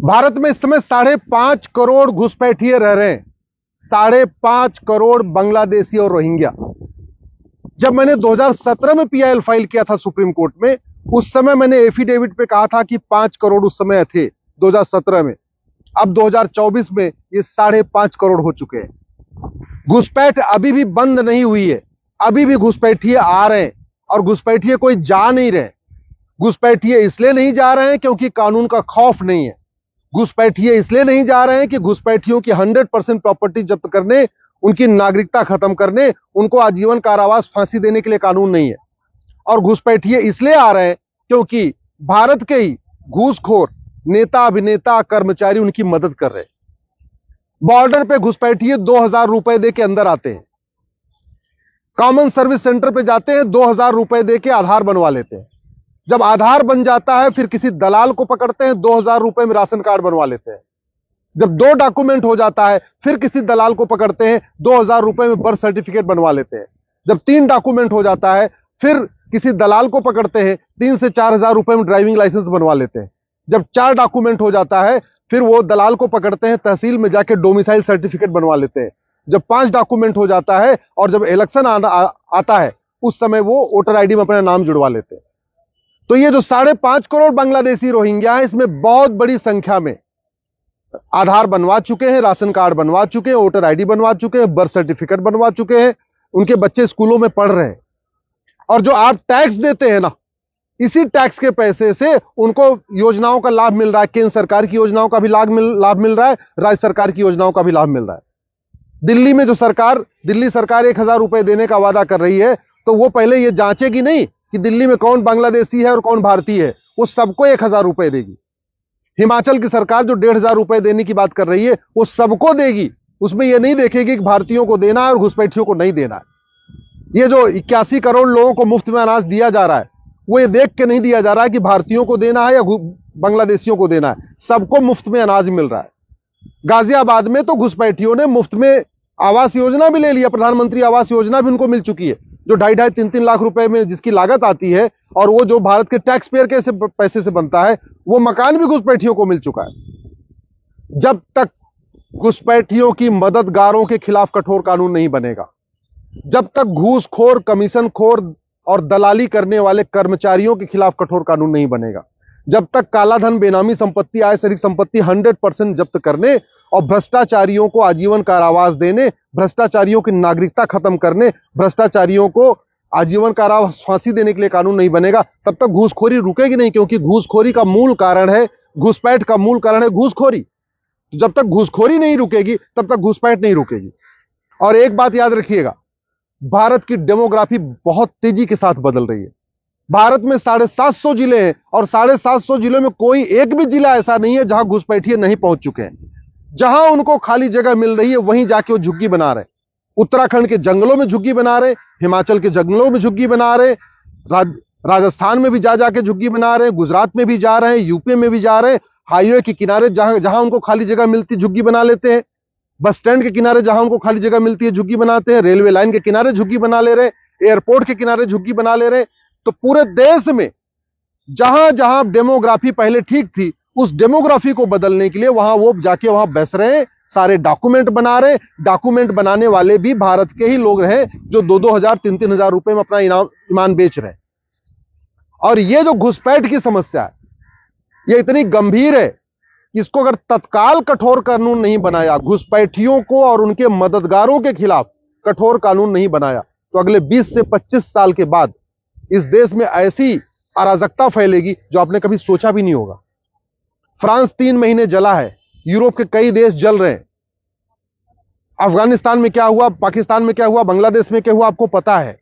भारत में इस समय 5.5 करोड़ घुसपैठिए रह रहे हैं। 5.5 करोड़ बांग्लादेशी और रोहिंग्या। जब मैंने 2017 में पीआईएल फाइल किया था सुप्रीम कोर्ट में, उस समय मैंने एफिडेविट पे कहा था कि 5 करोड़ उस समय थे 2017 में। अब 2024 में ये 5.5 करोड़ हो चुके हैं। घुसपैठ अभी भी बंद नहीं हुई है, अभी भी घुसपैठिए आ रहे हैं और घुसपैठिए कोई जा नहीं रहे। घुसपैठिए इसलिए नहीं जा रहे हैं क्योंकि कानून का खौफ नहीं है। घुसपैठिए इसलिए नहीं जा रहे हैं कि घुसपैठियों की 100% प्रॉपर्टी जब्त करने, उनकी नागरिकता खत्म करने, उनको आजीवन कारावास फांसी देने के लिए कानून नहीं है। और घुसपैठिए इसलिए आ रहे हैं क्योंकि भारत के ही घूसखोर नेता, अभिनेता, कर्मचारी उनकी मदद कर रहे हैं। बॉर्डर पे घुसपैठिए 2,000 रुपए दे के अंदर आते हैं। कॉमन सर्विस सेंटर पे जाते हैं, 2,000 रुपए दे के आधार बनवा लेते हैं। जब आधार बन जाता है फिर किसी दलाल को पकड़ते हैं, 2,000 रुपए में राशन कार्ड बनवा लेते हैं। जब 2 डॉक्यूमेंट हो जाता है फिर किसी दलाल को पकड़ते हैं, 2,000 रुपए में बर्थ सर्टिफिकेट बनवा लेते हैं। जब 3 डॉक्यूमेंट हो जाता है फिर किसी दलाल को पकड़ते हैं, 3 से 4,000 रुपए में ड्राइविंग लाइसेंस बनवा लेते हैं। जब 4 डॉक्यूमेंट हो जाता है फिर वो दलाल को पकड़ते हैं, तहसील में जाके डोमिसाइल सर्टिफिकेट बनवा लेते हैं। जब 5 डॉक्यूमेंट हो जाता है और जब इलेक्शन आता है उस समय वो वोटर आईडी में अपना नाम जुड़वा लेते हैं। तो ये जो 5.5 करोड़ बांग्लादेशी रोहिंग्या है, इसमें बहुत बड़ी संख्या में आधार बनवा चुके हैं, राशन कार्ड बनवा चुके हैं, वोटर आईडी बनवा चुके हैं, बर्थ सर्टिफिकेट बनवा चुके हैं, उनके बच्चे स्कूलों में पढ़ रहे हैं। और जो आप टैक्स देते हैं ना, इसी टैक्स के पैसे से उनको योजनाओं का लाभ मिल रहा है। केंद्र सरकार की योजनाओं का भी लाभ मिल रहा है, राज्य सरकार की योजनाओं का भी लाभ मिल रहा है। दिल्ली में जो दिल्ली सरकार 1,000 रुपए देने का वादा कर रही है, तो वो पहले ये जांचेगी नहीं कि दिल्ली में कौन बांग्लादेशी है और कौन भारतीय है, वो सबको 1,000 रुपए देगी। हिमाचल की सरकार जो 1,500 रुपए देने की बात कर रही है, वो सबको देगी। उसमें यह नहीं देखेगी कि भारतीयों को देना है और घुसपैठियों को नहीं देना है। ये जो 81 करोड़ लोगों को मुफ्त में अनाज दिया जा रहा है, वो ये देख के नहीं दिया जा रहा है कि भारतीयों को देना है या बांग्लादेशियों को देना है, सबको मुफ्त में अनाज मिल रहा है। गाजियाबाद में तो घुसपैठियों ने मुफ्त में आवास योजना भी ले लिया, प्रधानमंत्री आवास योजना भी उनको मिल चुकी है, जो 2.5 3 लाख रुपए में जिसकी लागत आती है, और वो जो भारत के टैक्स पेयर के पैसे से बनता है, वो मकान भी घुसपैठियों को मिल चुका है। जब तक घुसपैठियों की मददगारों के खिलाफ कठोर कानून नहीं बनेगा, जब तक घूसखोर, कमीशनखोर और दलाली करने वाले कर्मचारियों के खिलाफ कठोर कानून नहीं बनेगा, जब तक कालाधन, बेनामी संपत्ति, आय से अधिक संपत्ति 100% जब्त करने और भ्रष्टाचारियों को आजीवन कारावास देने, भ्रष्टाचारियों की नागरिकता खत्म करने, भ्रष्टाचारियों को आजीवन कारावास फांसी देने के लिए कानून नहीं बनेगा, तब तक घूसखोरी रुकेगी नहीं। क्योंकि घूसखोरी का मूल कारण है, घुसपैठ का मूल कारण है घूसखोरी। जब तक घूसखोरी नहीं रुकेगी तब तक घुसपैठ नहीं रुकेगी। और एक बात याद रखिएगा, भारत की डेमोग्राफी बहुत तेजी के साथ बदल रही है। भारत में 750 जिले हैं और 750 जिलों में कोई एक भी जिला ऐसा नहीं है जहां घुसपैठिए नहीं पहुंच चुके हैं। जहां उनको खाली जगह मिल रही है वहीं जाके वो झुग्गी बना रहे हैं। उत्तराखंड के जंगलों में झुग्गी बना रहे, हिमाचल के जंगलों में झुग्गी बना रहे, राजस्थान में भी जाके झुग्गी बना रहे, गुजरात में भी जा रहे हैं, यूपी में भी जा रहे हैं। हाईवे के किनारे जहां उनको खाली जगह मिलती झुग्गी बना लेते हैं, बस स्टैंड के किनारे जहां उनको खाली जगह मिलती है झुग्गी बनाते हैं, रेलवे लाइन के किनारे झुग्गी बना ले रहे, एयरपोर्ट के किनारे झुग्गी बना ले रहे। तो पूरे देश में जहां जहां डेमोग्राफी पहले ठीक थी, उस डेमोग्राफी को बदलने के लिए वहां वो जाके वहां बस रहे हैं, सारे डॉक्यूमेंट बना रहे। डॉक्यूमेंट बनाने वाले भी भारत के ही लोग रहे, जो 2-2 हजार 3-3 हजार रुपए में अपना ईमान बेच रहे हैं। और ये जो घुसपैठ की समस्या है, ये इतनी गंभीर है, इसको अगर तत्काल कठोर कानून नहीं बनाया, घुसपैठियों को और उनके मददगारों के खिलाफ कठोर कानून नहीं बनाया, तो अगले 20 से 25 साल के बाद इस देश में ऐसी अराजकता फैलेगी जो आपने कभी सोचा भी नहीं होगा। फ्रांस 3 महीने जला है, यूरोप के कई देश जल रहे हैं। अफगानिस्तान में क्या हुआ, पाकिस्तान में क्या हुआ, बांग्लादेश में क्या हुआ, आपको पता है।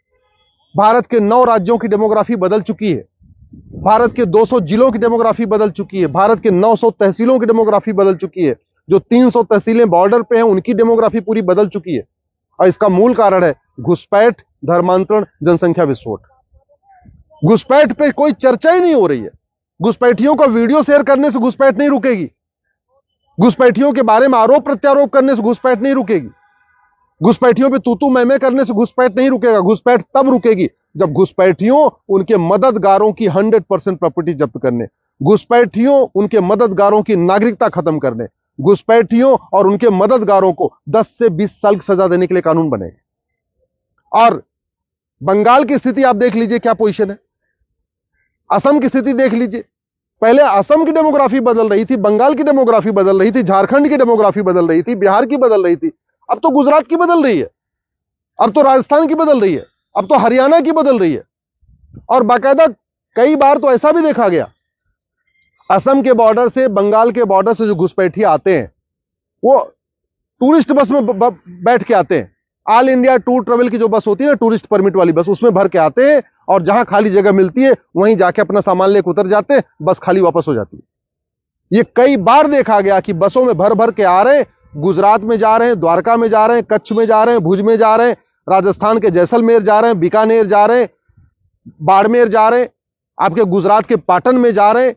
भारत के 9 राज्यों की डेमोग्राफी बदल चुकी है, भारत के 200 जिलों की डेमोग्राफी बदल चुकी है, भारत के 900 तहसीलों की डेमोग्राफी बदल चुकी है, जो 300 तहसीलें बॉर्डर पे हैं उनकी डेमोग्राफी पूरी बदल चुकी है। और इसका मूल कारण है घुसपैठ, धर्मांतरण, जनसंख्या विस्फोट। घुसपैठ पे कोई चर्चा ही नहीं हो रही है। घुसपैठियों को वीडियो शेयर करने से घुसपैठ नहीं रुकेगी, घुसपैठियों के बारे में आरोप प्रत्यारोप करने से घुसपैठ नहीं रुकेगी, घुसपैठियों पे तू मैं करने से घुसपैठ नहीं रुकेगा। घुसपैठ तब रुकेगी जब घुसपैठियों, उनके मददगारों की 100% प्रॉपर्टी जब्त करने, घुसपैठियों, उनके मददगारों की नागरिकता खत्म करने, घुसपैठियों और उनके मददगारों को 10 से 20 साल की सजा देने के लिए कानून बने। और बंगाल की स्थिति आप देख लीजिए क्या पोजीशन है, असम की स्थिति देख लीजिए। पहले असम की डेमोग्राफी बदल रही थी, बंगाल की डेमोग्राफी बदल रही थी, झारखंड की डेमोग्राफी बदल रही थी, बिहार की बदल रही थी, अब तो गुजरात की बदल रही है, अब तो राजस्थान की बदल रही है, अब तो हरियाणा की बदल रही है। और बाकायदा कई बार तो ऐसा भी देखा गया, असम के बॉर्डर से, बंगाल के बॉर्डर से जो घुसपैठिए आते हैं वो टूरिस्ट बस में बैठ के आते हैं। ऑल इंडिया टूर ट्रेवल की जो बस होती है ना, टूरिस्ट परमिट वाली बस, उसमें भर के आते हैं और जहां खाली जगह मिलती है वहीं जाके अपना सामान लेकर उतर जाते हैं, बस खाली वापस हो जाती है। ये कई बार देखा गया कि बसों में भर भर के आ रहे हैं, गुजरात में जा रहे हैं, द्वारका में जा रहे हैं, कच्छ में जा रहे हैं, भुज में जा रहे हैं, राजस्थान के जैसलमेर जा रहे हैं, बीकानेर जा रहे हैं, बाड़मेर जा रहे हैं, आपके गुजरात के पाटन में जा रहे हैं।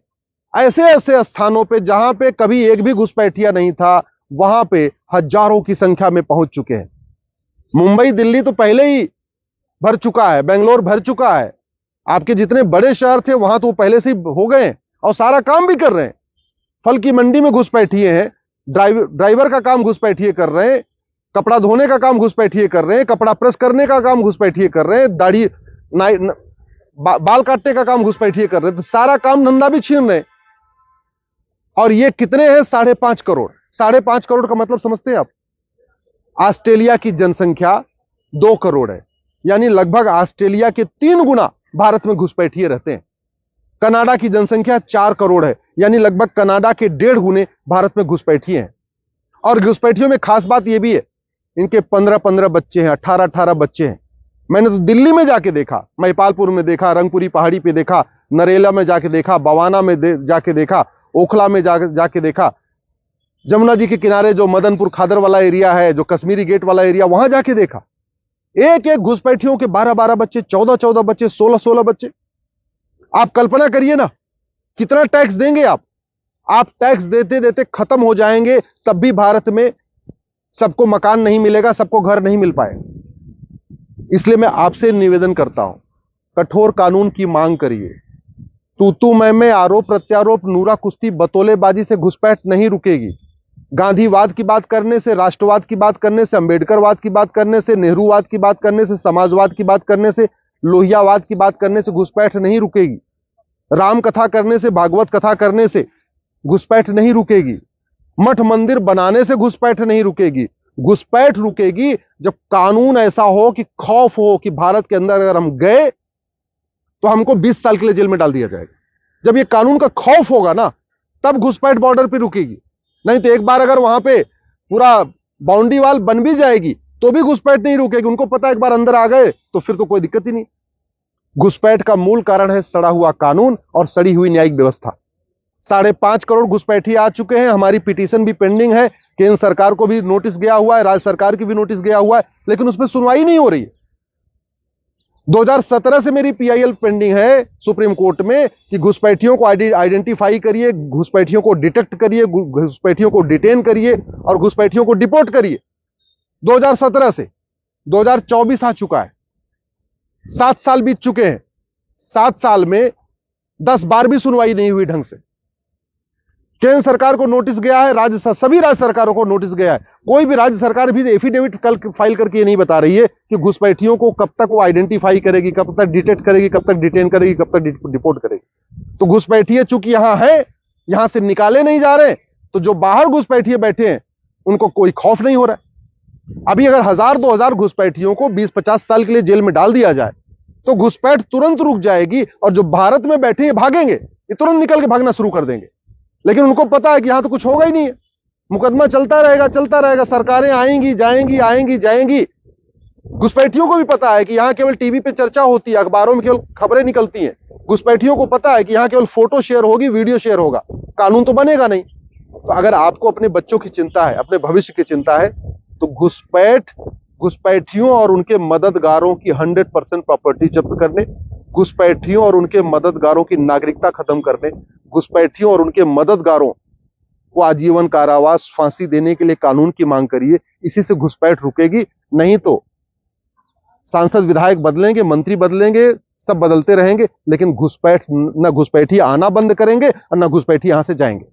ऐसे ऐसे स्थानों पे जहां पे कभी एक भी घुसपैठिया नहीं था, वहां पे हजारों की संख्या में पहुंच चुके हैं। मुंबई दिल्ली तो पहले ही भर चुका है, बेंगलोर भर चुका है, आपके जितने बड़े शहर थे वहां तो पहले से ही हो गए और सारा काम भी कर रहे हैं। फल की मंडी में घुसपैठिए हैं, ड्राइवर का काम घुसपैठिए कर रहे हैं, कपड़ा धोने का काम घुसपैठिए कर रहे हैं, कपड़ा प्रेस करने का काम घुसपैठिए कर रहे हैं, दाढ़ी बाल काटने का काम घुसपैठिए कर रहे हैं, तो सारा काम धंधा भी छीन रहे हैं। और ये कितने हैं? 5.5 करोड़। 5.5 करोड़ का मतलब समझते हैं आप? ऑस्ट्रेलिया की जनसंख्या 2 करोड़ है, यानी लगभग ऑस्ट्रेलिया के 3 गुना भारत में घुसपैठिए रहते हैं। कनाडा की जनसंख्या 4 करोड़ है, यानी लगभग कनाडा के 1.5 गुने भारत में घुसपैठिए हैं। और घुसपैठियों में खास बात यह भी है, इनके 15-15 बच्चे हैं, 18-18 बच्चे हैं। मैंने तो दिल्ली में जाके देखा, महिपालपुर में देखा, रंगपुरी पहाड़ी पे देखा, नरेला में जाके देखा, बवाना में जाके देखा, ओखला में जाके देखा, जमुना जी के किनारे जो मदनपुर खादर वाला एरिया है, जो कश्मीरी गेट वाला एरिया, वहां जाके देखा। एक एक घुसपैठियों के 12-12 बच्चे, 14-14 बच्चे, 16-16 बच्चे। आप कल्पना करिए ना, कितना टैक्स देंगे आप? आप टैक्स देते देते खत्म हो जाएंगे, तब भी भारत में सबको मकान नहीं मिलेगा, सबको घर नहीं मिल पाएगा। इसलिए मैं आपसे निवेदन करता हूं, कठोर कानून की मांग करिए। तू मैं आरोप प्रत्यारोप, नूरा कुश्ती, बतौलेबाजी से घुसपैठ नहीं रुकेगी। गांधीवाद की बात करने से, राष्ट्रवाद की बात करने से, अंबेडकरवाद की बात करने से, नेहरूवाद की बात करने से, समाजवाद की बात करने से, लोहियावाद की बात करने से घुसपैठ नहीं रुकेगी। राम कथा करने से, भागवत कथा करने से घुसपैठ नहीं रुकेगी। मठ मंदिर बनाने से घुसपैठ नहीं रुकेगी। घुसपैठ रुकेगी जब कानून ऐसा हो कि खौफ हो कि भारत के अंदर अगर हम गए तो हमको 20 साल के लिए जेल में डाल दिया जाएगा। जब ये कानून का खौफ होगा ना, तब घुसपैठ बॉर्डर पे रुकेगी। नहीं तो एक बार अगर वहां पे पूरा बाउंड्री वाल बन भी जाएगी तो भी घुसपैठ नहीं रुकेगी। उनको पता है एक बार अंदर आ गए तो फिर तो कोई दिक्कत ही नहीं। घुसपैठ का मूल कारण है सड़ा हुआ कानून और सड़ी हुई न्यायिक व्यवस्था। 5.5 करोड़ घुसपैठी आ चुके हैं। हमारी पिटीशन भी पेंडिंग है, केंद्र सरकार को भी नोटिस गया हुआ है, राज्य सरकार की भी नोटिस गया हुआ है, लेकिन उसमें सुनवाई नहीं हो रही है। 2017 से मेरी पीआईएल पेंडिंग है सुप्रीम कोर्ट में कि घुसपैठियों को आइडेंटिफाई करिए, घुसपैठियों को डिटेक्ट करिए, घुसपैठियों को डिटेन करिए और घुसपैठियों को डिपोर्ट करिए। 2017 से 2024 आ चुका है, 7 साल बीत चुके हैं। 7 साल में 10 बार भी सुनवाई नहीं हुई ढंग से। केंद्र सरकार को नोटिस गया है, सभी राज्य सरकारों को नोटिस गया है। कोई भी राज्य सरकार भी एफिडेविट कल फाइल करके ये नहीं बता रही है कि घुसपैठियों को कब तक वो आइडेंटिफाई करेगी, कब तक डिटेक्ट करेगी, कब तक डिटेन करेगी, कब तक डिपोर्ट करेगी। तो घुसपैठिए चूंकि यहां है, यहां से निकाले नहीं जा रहे, तो जो बाहर घुसपैठिए बैठे हैं उनको कोई खौफ नहीं हो रहा है। अभी अगर 1000-2000 घुसपैठियों को 20-50 साल के लिए जेल में डाल दिया जाए तो घुसपैठ तुरंत रुक जाएगी और जो भारत में बैठे ये भागेंगे, ये तुरंत निकल के भागना शुरू कर देंगे। लेकिन उनको पता है कि यहां तो कुछ होगा ही नहीं है, मुकदमा चलता रहेगा, सरकारें आएंगी जाएंगी, आएंगी जाएंगी। घुसपैठियों को भी पता है कि यहां केवल टीवी पे चर्चा होती है, अखबारों में केवल खबरें निकलती हैं। घुसपैठियों को पता है कि यहां केवल फोटो शेयर होगी, वीडियो शेयर होगा, कानून तो बनेगा नहीं। तो अगर आपको अपने बच्चों की चिंता है, अपने भविष्य की चिंता है, तो घुसपैठियों और उनके मददगारों की 100% प्रॉपर्टी जब्त करने, घुसपैठियों और उनके मददगारों की नागरिकता खत्म करने, घुसपैठियों और उनके मददगारों को आजीवन कारावास, फांसी देने के लिए कानून की मांग करिए। इसी से घुसपैठ रुकेगी। नहीं तो सांसद विधायक बदलेंगे, मंत्री बदलेंगे, सब बदलते रहेंगे, लेकिन घुसपैठ न घुसपैठी आना बंद करेंगे और न घुसपैठी यहां से जाएंगे।